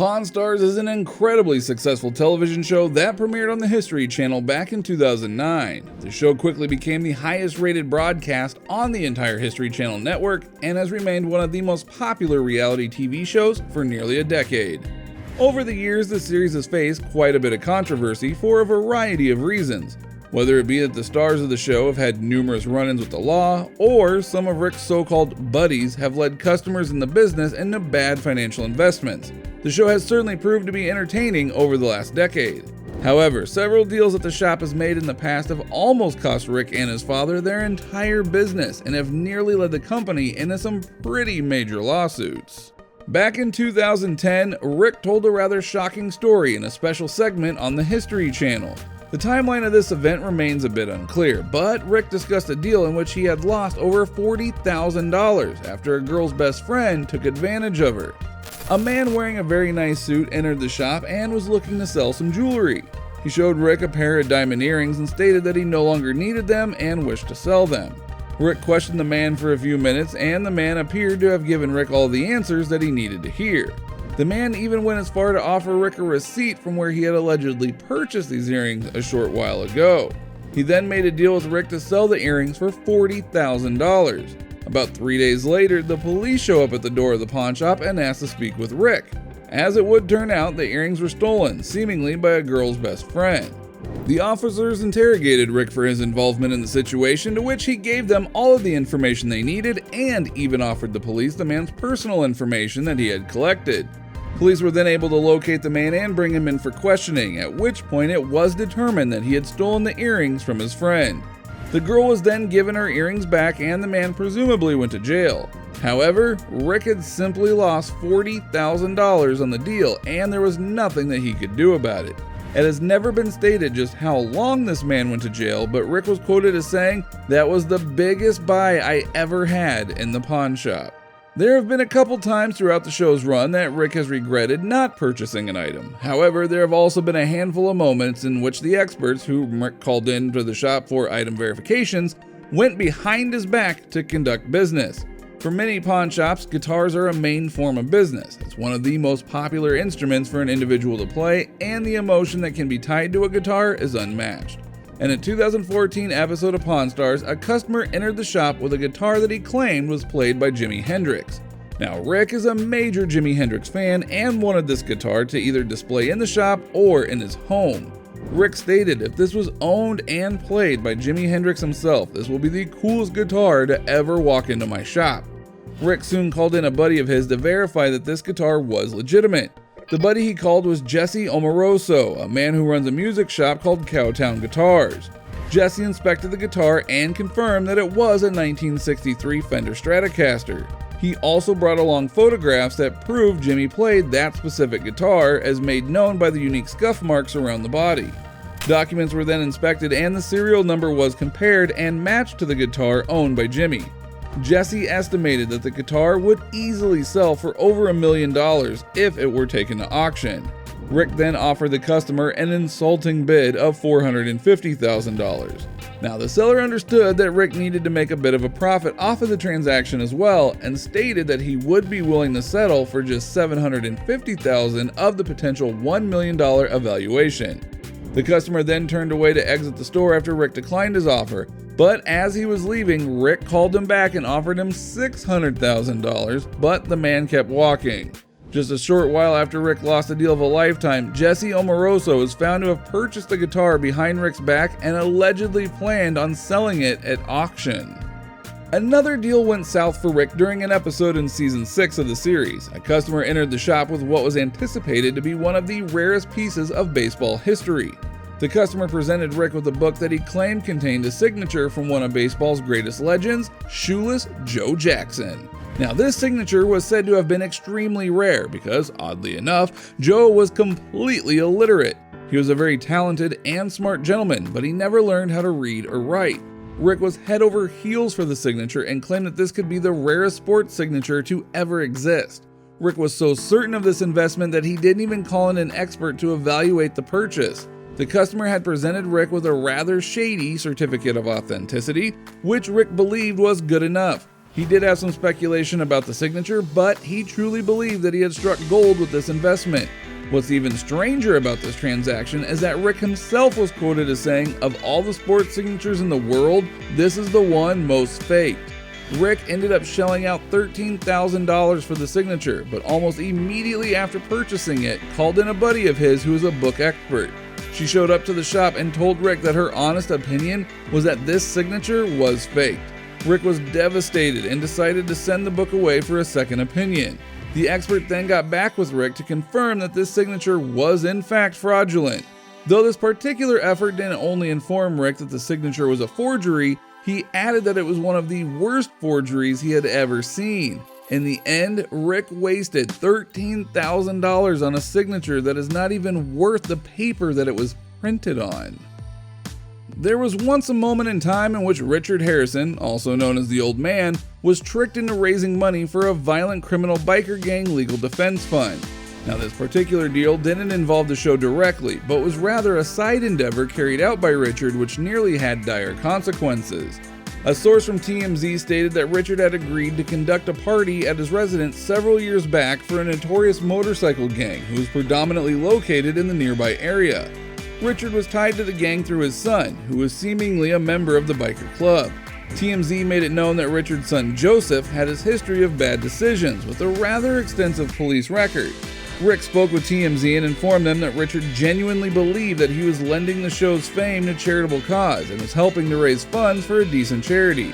Pawn Stars is an incredibly successful television show that premiered on the History Channel back in 2009. The show quickly became the highest rated broadcast on the entire History Channel network and has remained one of the most popular reality TV shows for nearly a decade. Over the years, the series has faced quite a bit of controversy for a variety of reasons, whether it be that the stars of the show have had numerous run-ins with the law, or some of Rick's so-called buddies have led customers in the business into bad financial investments. The show has certainly proved to be entertaining over the last decade. However, several deals that the shop has made in the past have almost cost Rick and his father their entire business and have nearly led the company into some pretty major lawsuits. Back in 2010, Rick told a rather shocking story in a special segment on the History Channel. The timeline of this event remains a bit unclear, but Rick discussed a deal in which he had lost over $40,000 after a girl's best friend took advantage of her. A man wearing a very nice suit entered the shop and was looking to sell some jewelry. He showed Rick a pair of diamond earrings and stated that he no longer needed them and wished to sell them. Rick questioned the man for a few minutes, and the man appeared to have given Rick all the answers that he needed to hear. The man even went as far to offer Rick a receipt from where he had allegedly purchased these earrings a short while ago. He then made a deal with Rick to sell the earrings for $40,000. About 3 days later, the police show up at the door of the pawn shop and ask to speak with Rick. As it would turn out, the earrings were stolen, seemingly by a girl's best friend. The officers interrogated Rick for his involvement in the situation, to which he gave them all of the information they needed and even offered the police the man's personal information that he had collected. Police were then able to locate the man and bring him in for questioning, at which point it was determined that he had stolen the earrings from his friend. The girl was then given her earrings back and the man presumably went to jail. However, Rick had simply lost $40,000 on the deal and there was nothing that he could do about it. It has never been stated just how long this man went to jail, but Rick was quoted as saying, "That was the biggest buy I ever had in the pawn shop." There have been a couple times throughout the show's run that Rick has regretted not purchasing an item. However, there have also been a handful of moments in which the experts who Rick called in to the shop for item verifications went behind his back to conduct business. For many pawn shops, guitars are a main form of business. It's one of the most popular instruments for an individual to play, and the emotion that can be tied to a guitar is unmatched. In a 2014 episode of Pawn Stars, a customer entered the shop with a guitar that he claimed was played by Jimi Hendrix. Now, Rick is a major Jimi Hendrix fan and wanted this guitar to either display in the shop or in his home. Rick stated, "If this was owned and played by Jimi Hendrix himself, this will be the coolest guitar to ever walk into my shop." Rick soon called in a buddy of his to verify that this guitar was legitimate. The buddy he called was Jesse Omaroso, a man who runs a music shop called Cowtown Guitars. Jesse inspected the guitar and confirmed that it was a 1963 Fender Stratocaster. He also brought along photographs that proved Jimi played that specific guitar, as made known by the unique scuff marks around the body. Documents were then inspected and the serial number was compared and matched to the guitar owned by Jimi. Jesse estimated that the guitar would easily sell for over $1 million if it were taken to auction. Rick then offered the customer an insulting bid of $450,000. Now, the seller understood that Rick needed to make a bit of a profit off of the transaction as well, and stated that he would be willing to settle for just $750,000 of the potential $1 million evaluation. The customer then turned away to exit the store after Rick declined his offer, but as he was leaving, Rick called him back and offered him $600,000, but the man kept walking. Just a short while after Rick lost a deal of a lifetime, Jesse Omaroso was found to have purchased the guitar behind Rick's back and allegedly planned on selling it at auction. Another deal went south for Rick during an episode in season 6 of the series. A customer entered the shop with what was anticipated to be one of the rarest pieces of baseball history. The customer presented Rick with a book that he claimed contained a signature from one of baseball's greatest legends, shoeless Joe Jackson. Now, this signature was said to have been extremely rare because, oddly enough, Joe was completely illiterate. He was a very talented and smart gentleman, but he never learned how to read or write. Rick was head over heels for the signature and claimed that this could be the rarest sports signature to ever exist. Rick was so certain of this investment that he didn't even call in an expert to evaluate the purchase. The customer had presented Rick with a rather shady certificate of authenticity, which Rick believed was good enough. He He did have some speculation about the signature, but he truly believed that he had struck gold with this investment. What's even stranger about this transaction is that Rick himself was quoted as saying, "Of all the sports signatures in the world, this is the one most faked." Rick ended up shelling out $13,000 for the signature, but almost immediately after purchasing it, called in a buddy of his who is a book expert. She showed up to the shop and told Rick that her honest opinion was that this signature was faked. Rick was devastated and decided to send the book away for a second opinion. The expert then got back with Rick to confirm that this signature was in fact fraudulent. Though this particular effort didn't only inform Rick that the signature was a forgery, he added that it was one of the worst forgeries he had ever seen. In the end, Rick wasted $13,000 on a signature that is not even worth the paper that it was printed on. There was once a moment in time in which Richard Harrison, also known as the Old Man, was tricked into raising money for a violent criminal biker gang legal defense fund. Now, this particular deal didn't involve the show directly, but was rather a side endeavor carried out by Richard which nearly had dire consequences. A source from TMZ stated that Richard had agreed to conduct a party at his residence several years back for a notorious motorcycle gang who was predominantly located in the nearby area. Richard was tied to the gang through his son, who was seemingly a member of the biker club. TMZ made it known that Richard's son Joseph had his history of bad decisions with a rather extensive police record. Rick spoke with TMZ and informed them that Richard genuinely believed that he was lending the show's fame to charitable cause and was helping to raise funds for a decent charity.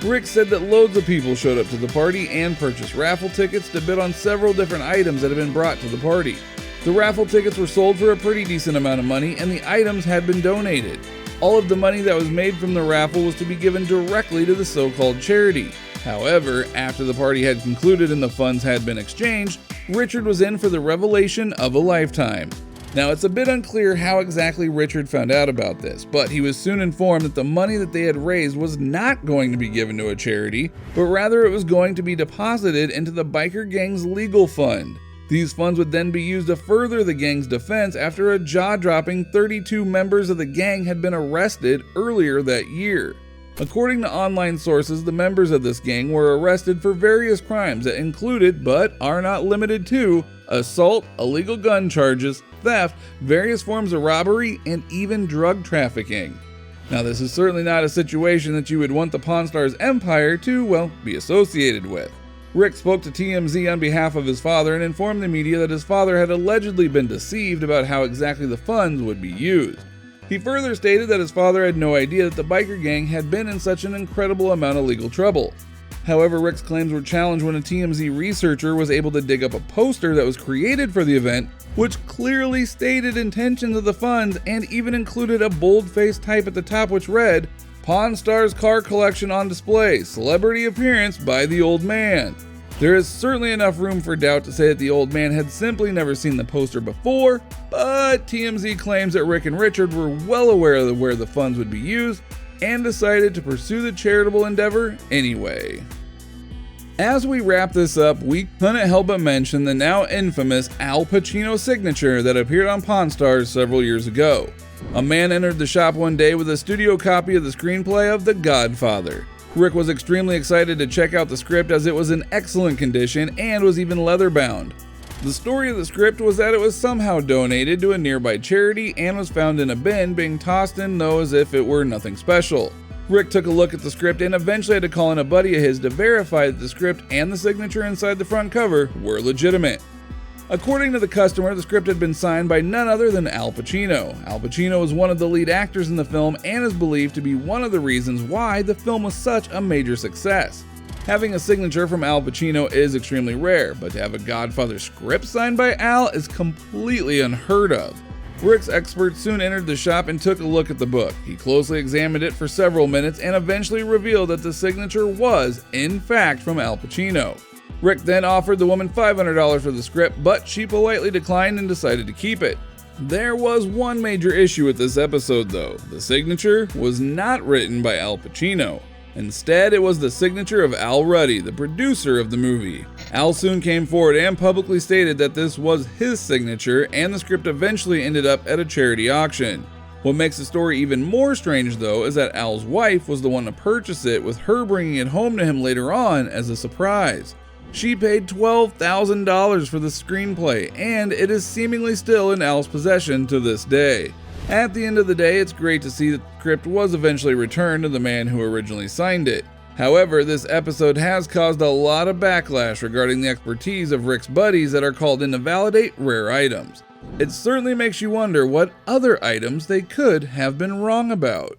Rick said that loads of people showed up to the party and purchased raffle tickets to bid on several different items that had been brought to the party. The raffle tickets were sold for a pretty decent amount of money and the items had been donated. All of the money that was made from the raffle was to be given directly to the so-called charity. However, after the party had concluded and the funds had been exchanged, Richard was in for the revelation of a lifetime. Now, it's a bit unclear how exactly Richard found out about this, but he was soon informed that the money that they had raised was not going to be given to a charity, but rather it was going to be deposited into the biker gang's legal fund. These funds would then be used to further the gang's defense after a jaw-dropping 32 members of the gang had been arrested earlier that year. According to online sources, the members of this gang were arrested for various crimes that included, but are not limited to, assault, illegal gun charges, theft, various forms of robbery, and even drug trafficking. Now, this is certainly not a situation that you would want the Pawn Stars empire to, well, be associated with. Rick spoke to TMZ on behalf of his father and informed the media that his father had allegedly been deceived about how exactly the funds would be used. He further stated that his father had no idea that the biker gang had been in such an incredible amount of legal trouble. However, Rick's claims were challenged when a TMZ researcher was able to dig up a poster that was created for the event, which clearly stated intentions of the funds and even included a bold-faced type at the top which read, "Pawn Stars Car Collection on Display, Celebrity Appearance by the Old Man." There is certainly enough room for doubt to say that the Old Man had simply never seen the poster before, but TMZ claims that Rick and Richard were well aware of where the funds would be used and decided to pursue the charitable endeavor anyway. As we wrap this up, we couldn't help but mention the now infamous Al Pacino signature that appeared on Pawn Stars several years ago. A man entered the shop one day with a studio copy of the screenplay of The Godfather. Rick was extremely excited to check out the script as it was in excellent condition and was even leather-bound. The story of the script was that it was somehow donated to a nearby charity and was found in a bin, being tossed in though as if it were nothing special. Rick took a look at the script and eventually had to call in a buddy of his to verify that the script and the signature inside the front cover were legitimate. According to the customer, the script had been signed by none other than Al Pacino. Al Pacino was one of the lead actors in the film and is believed to be one of the reasons why the film was such a major success. Having a signature from Al Pacino is extremely rare, but to have a Godfather script signed by Al is completely unheard of. Rick's expert soon entered the shop and took a look at the book. He closely examined it for several minutes and eventually revealed that the signature was, in fact, from Al Pacino. Rick then offered the woman $500 for the script, but she politely declined and decided to keep it. There was one major issue with this episode though. The signature was not written by Al Pacino. Instead, it was the signature of Al Ruddy, the producer of the movie. Al soon came forward and publicly stated that this was his signature, and the script eventually ended up at a charity auction. What makes the story even more strange though is that Al's wife was the one to purchase it, with her bringing it home to him later on as a surprise. She paid $12,000 for the screenplay, and it is seemingly still in Al's possession to this day. At the end of the day, it's great to see that the script was eventually returned to the man who originally signed it. However, this episode has caused a lot of backlash regarding the expertise of Rick's buddies that are called in to validate rare items. It certainly makes you wonder what other items they could have been wrong about.